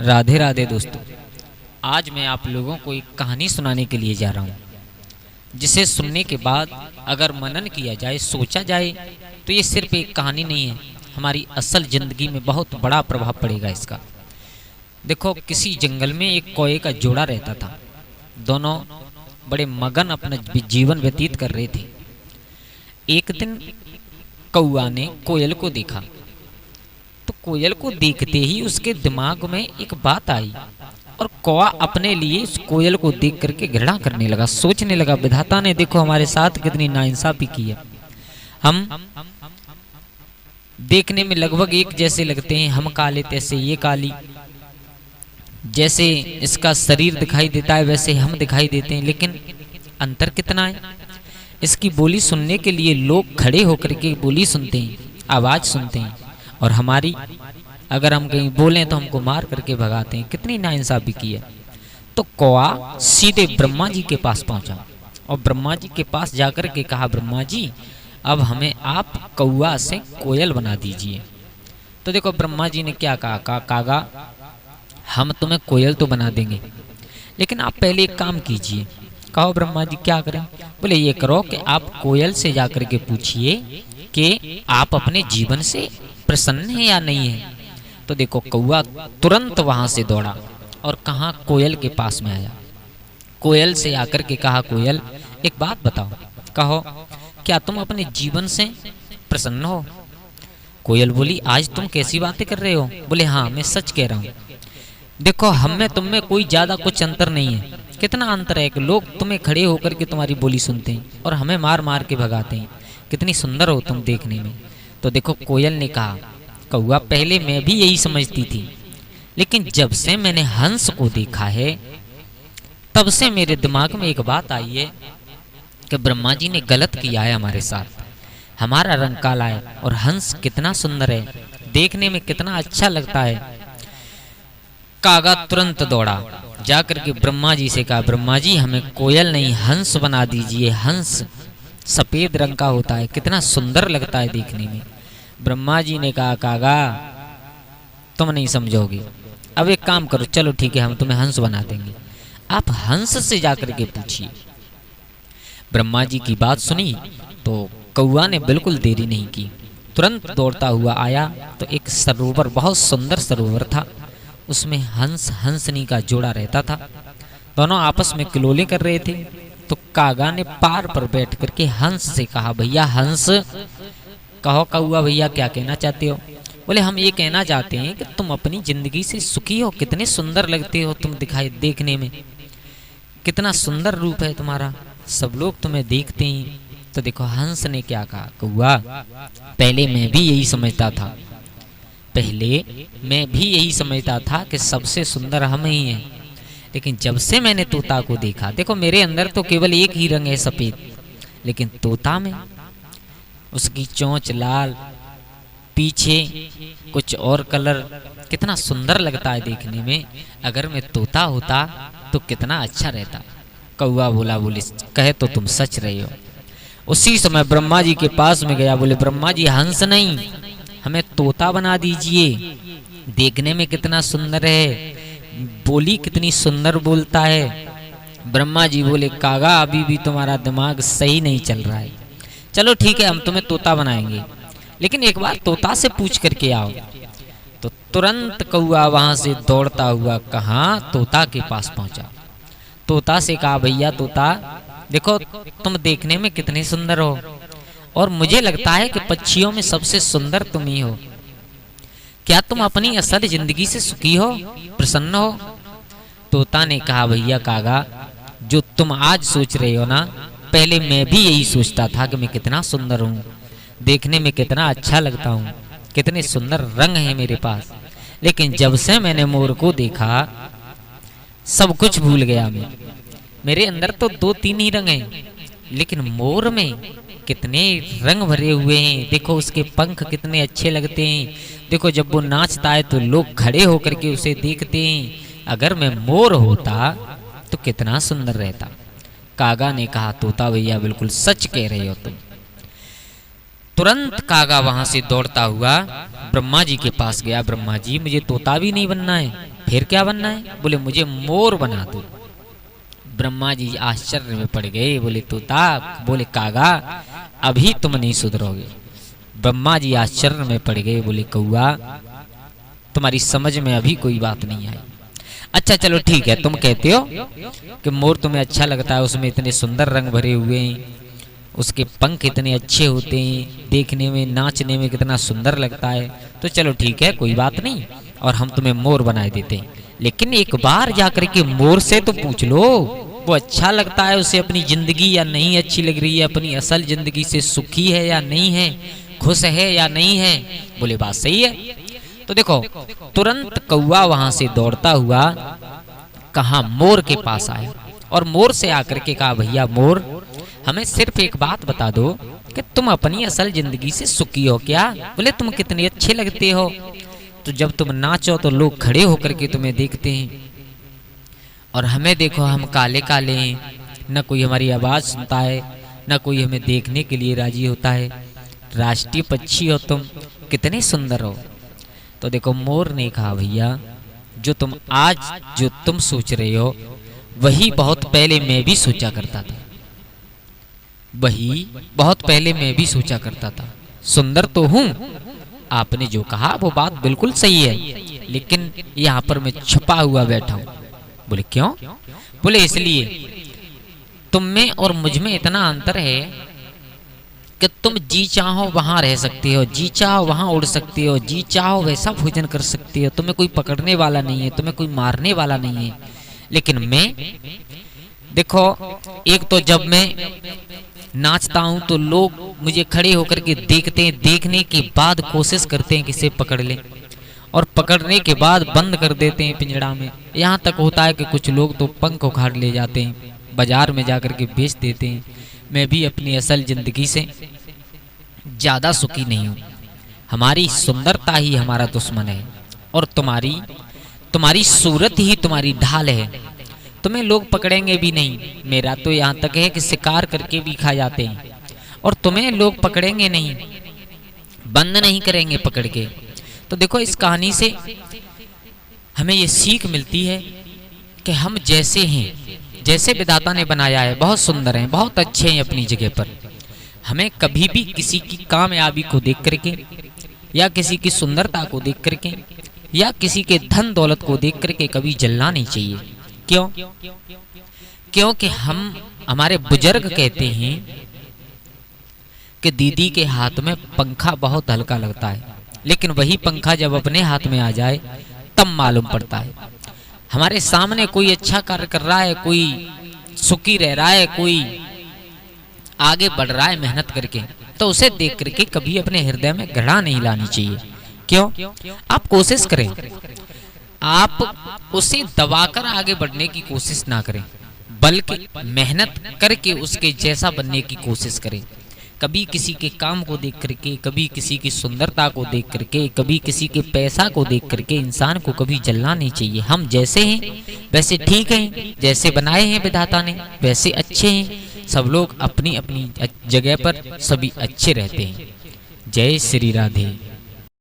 राधे राधे दोस्तों। आज मैं आप लोगों को एक कहानी सुनाने के लिए जा रहा हूँ, जिसे सुनने के बाद अगर मनन किया जाए, सोचा जाए, तो ये सिर्फ एक कहानी नहीं है, हमारी असल ज़िंदगी में बहुत बड़ा प्रभाव पड़ेगा इसका। देखो, किसी जंगल में एक कौए का जोड़ा रहता था। दोनों बड़े मगन अपना जीवन व्यतीत कर रहे थे। एक दिन कौआ ने कोयल को देखा, तो कोयल को देखते ही उसके दिमाग में एक बात आई और कौआ अपने लिए उस कोयल को देख करके घृणा करने लगा। सोचने लगा, विधाता ने देखो हमारे साथ कितनी नाइंसाफी की है। हम देखने में लगभग एक जैसे लगते हैं, हम काले तैसे ये काली, जैसे इसका शरीर दिखाई देता है वैसे हम दिखाई देते हैं, लेकिन अंतर कितना है। इसकी बोली सुनने के लिए लोग खड़े होकर के बोली सुनते हैं, आवाज़ सुनते हैं, और हमारी अगर हम कहीं बोलें तो हमको मार करके भगाते हैं। कितनी नाइंसाफी की है। तो कौआ सीधे ब्रह्मा जी के पास पहुंचा और ब्रह्मा जी के पास जाकर के कहा, ब्रह्मा जी, अब हमें आप कौआ से कोयल बना दीजिए। तो देखो ब्रह्मा जी ने क्या कहा, कागा हम तुम्हें कोयल तो बना देंगे, लेकिन आप पहले एक काम कीजिए। कहो ब्रह्मा जी, क्या करें। बोले ये करो कि आप कोयल से जाकर के पूछिए कि आप अपने जीवन से प्रसन्न है या नहीं है। तो देखो कौआ तुरंत वहां से दौड़ा और कहाँ, कोयल के पास में आया। कोयल से आकर के कहा, कोयल एक बात बताओ, कहो क्या तुम अपने जीवन से प्रसन्न हो। कोयल बोली, आज तुम कैसी बातें कर रहे हो। बोले हाँ, मैं सच कह रहा हूँ। देखो हम में तुम में कोई ज्यादा कुछ अंतर नहीं है। कितना अंतर है कि लोग तुम्हें खड़े होकर के तुम्हारी बोली सुनते हैं और हमें मार मार के भगाते हैं। कितनी सुंदर हो तुम देखने में। तो देखो कोयल ने कहा, कौआ पहले मैं भी यही समझती थी, लेकिन जब से मैंने हंस को देखा है तब से मेरे दिमाग में एक बात आई है कि ब्रह्मा जी ने गलत किया है हमारे साथ। हमारा रंग काला है और हंस कितना सुंदर है, देखने में कितना अच्छा लगता है। कागा तुरंत दौड़ा, जाकर के ब्रह्मा जी से कहा, ब्रह्मा जी हमें कोयल नहीं हंस बना दीजिए। हंस सफेद रंग का होता है, कितना सुंदर लगता है देखने में। ब्रह्मा जी ने कहा, कागा तुम नहीं समझोगे, अब एक काम करो, चलो ठीक है हम तुम्हें हंस बना देंगे, आप हंस से जाकर के पूछिए। ब्रह्मा जी की बात सुनी तो कौआ ने बिल्कुल देरी नहीं की, तुरंत दौड़ता हुआ आया। तो एक सरोवर, बहुत सुंदर सरोवर था, उसमें हंस हंसनी का जोड़ा रहता था। दोनों आपस में किलोले कर रहे थे। तो कागा ने पार पर बैठ करके हंस से कहा, भैया हंस, कहो कौआ भैया क्या कहना चाहते हो। बोले हम ये कहना चाहते हैं कि तुम अपनी जिंदगी से सुखी हो, कितने सुंदर लगते हो तुम, दिखाई देखने में कितना सुंदर रूप है तुम्हारा, सब लोग तुम्हें देखते हैं। तो देखो हंस ने क्या कहा, कौआ पहले मैं भी यही समझता था, पहले मैं भी यही समझता था कि सबसे सुंदर हम ही हैं, लेकिन जब से मैंने तोता को देखा, देखो मेरे अंदर तो केवल एक ही रंग है सफेद, लेकिन तोता में उसकी चोंच लाल, पीछे कुछ और कलर, कितना सुंदर लगता है देखने में। अगर मैं तोता होता तो कितना अच्छा रहता। कौआ बोला, बोले कहे तो तुम सच रहे हो। उसी समय ब्रह्मा जी के पास में गया, बोले ब्रह्मा जी हंस नहीं, हमें तोता बना दीजिए, देखने में कितना सुंदर है, बोली कितनी सुंदर बोलता है। ब्रह्मा जी बोले, कागा अभी भी तुम्हारा दिमाग सही नहीं चल रहा है, चलो ठीक है हम तुम्हें तोता बनाएंगे, लेकिन एक बार तोता से पूछ करके आओ। तो तुरंत कौआ वहां से दौड़ता हुआ कहाँ, तोता के पास पहुंचा। तोता से कहा, भैया तोता देखो तुम देखने में कितने सुंदर हो, और मुझे लगता है कि पक्षियों में सबसे सुंदर तुम ही हो। क्या तुम अपनी असल जिंदगी से सुखी हो, प्रसन्न हो। तोता ने कहा, भैया कागा जो तुम आज सोच रहे हो ना, पहले मैं भी यही सोचता था कि मैं कितना सुंदर हूँ, देखने में कितना अच्छा लगता हूँ, कितने सुंदर रंग हैं मेरे पास, लेकिन जब से मैंने मोर को देखा सब कुछ भूल गया मैं। मेरे अंदर तो 2-3 ही रंग हैं, लेकिन मोर में कितने रंग भरे हुए हैं। देखो उसके पंख कितने अच्छे लगते हैं, देखो जब वो नाचता है तो लोग खड़े होकर के उसे देखते हैं। अगर मैं मोर होता तो कितना सुंदर रहता। कागा ने कहा, तोता भैया बिल्कुल सच कह रहे हो तुम। तुरंत कागा वहां से दौड़ता हुआ ब्रह्मा जी के पास गया। ब्रह्मा जी मुझे तोता भी नहीं बनना है, फिर क्या बनना है? बोले मुझे मोर बना दो। ब्रह्मा जी आश्चर्य में पड़ गए, बोले तोता, बोले कागा, अभी तुम नहीं सुधरोगे। ब्रह्मा जी आश्चर्य में पड़ गए, बोले कौआ, तुम्हारी समझ में अभी कोई बात नहीं आई। अच्छा चलो ठीक है, तुम कहते हो कि मोर तुम्हें अच्छा लगता है, उसमें इतने सुंदर रंग भरे हुए हैं, उसके पंख इतने अच्छे होते हैं, देखने में नाचने में कितना सुंदर लगता है, तो चलो ठीक है, कोई बात नहीं, और हम तुम्हें मोर बनाए देते हैं। लेकिन एक बार जाकर के मोर से तो पूछ लो, वो अच्छा लगता है उसे अपनी जिंदगी या नहीं अच्छी लग रही है, अपनी असल जिंदगी से सुखी है या नहीं है, खुश है या नहीं है। बोले बात सही है। तो देखो तुरंत कौवा वहां से दौड़ता हुआ कहा मोर के पास आया, और मोर से आकर के कहा, भैया मोर, हमें सिर्फ एक बात बता दो कि तुम अपनी असल जिंदगी से सुखी हो क्या? बोले तुम कितने अच्छे लगते हो, तो जब तुम नाचो तो लोग खड़े होकर के तुम्हें देखते हैं, और हमें देखो, हम काले काले हैं, न कोई हमारी आवाज़ सुनता है, न कोई हमें देखने के लिए राजी होता है। राष्ट्रीय पक्षी हो तुम, कितने सुंदर हो। तो देखो मोर ने कहा, भैया जो तुम सोच रहे हो वही बहुत पहले मैं भी सोचा करता था, वही बहुत पहले मैं भी सोचा करता था। सुंदर तो हूँ, आपने जो कहा वो बात बिल्कुल सही है, लेकिन यहाँ पर मैं छुपा हुआ बैठा हूँ। बोले क्यों? बोले इसलिए, तुम में और मुझ में इतना अंतर है कि तुम जी चाहो वहां रह सकते हो, जी चाहो वहां उड़ सकते हो, जी चाहो वैसा भोजन कर सकते हो, तुम्हें कोई पकड़ने वाला नहीं है, तुम्हें कोई मारने वाला नहीं है। लेकिन मैं देखो, एक तो जब मैं नाचता हूं तो लोग मुझे खड़े होकर के देखते हैं, देखने के बाद कोशिश करते हैं कि इसे पकड़ लें, और पकड़ने के बाद बंद कर देते हैं पिंजड़ा में। यहाँ तक होता है कि कुछ लोग तो पंख उखाड़ ले जाते हैं, बाजार में जाकर के बेच देते हैं। मैं भी अपनी असल जिंदगी से ज़्यादा सुखी नहीं हूँ। हमारी सुंदरता ही हमारा दुश्मन है, और तुम्हारी सूरत ही तुम्हारी ढाल है। तुम्हें लोग पकड़ेंगे भी नहीं, मेरा तो यहाँ तक है कि शिकार करके भी खा जाते हैं, और तुम्हें लोग पकड़ेंगे नहीं, बंद नहीं करेंगे पकड़ के। तो देखो इस कहानी से हमें ये सीख मिलती है कि हम जैसे हैं, जैसे विधाता ने बनाया है, बहुत सुंदर हैं, बहुत अच्छे हैं अपनी जगह पर। हमें कभी भी किसी की कामयाबी को देख करके, या किसी की सुंदरता को देख करके, या किसी के धन दौलत को देख करके कभी जलना नहीं चाहिए। क्यों? क्योंकि हमारे बुजुर्ग कहते हैं कि दीदी के हाथ में पंखा बहुत हल्का लगता है, लेकिन वही पंखा जब अपने हाथ में आ जाए तब मालूम पड़ता है। हमारे सामने कोई अच्छा कार्य कर रहा है, कोई सुखी रह रहा है, कोई आगे बढ़ रहा है मेहनत करके, तो उसे देख करके कभी अपने हृदय में घृणा नहीं लानी चाहिए। क्यों? आप कोशिश करें, आप उसे दबाकर आगे बढ़ने की कोशिश ना करें, बल्कि मेहनत करके उसके जैसा बनने की कोशिश करें। कभी किसी के काम को देख करके, कभी किसी की सुंदरता को देख करके, कभी किसी के पैसा को देख करके इंसान को कभी जलना नहीं चाहिए। हम जैसे हैं वैसे ठीक हैं, जैसे बनाए हैं विधाता ने वैसे अच्छे हैं। सब लोग अपनी अपनी जगह पर सभी अच्छे रहते हैं। जय श्री राधे।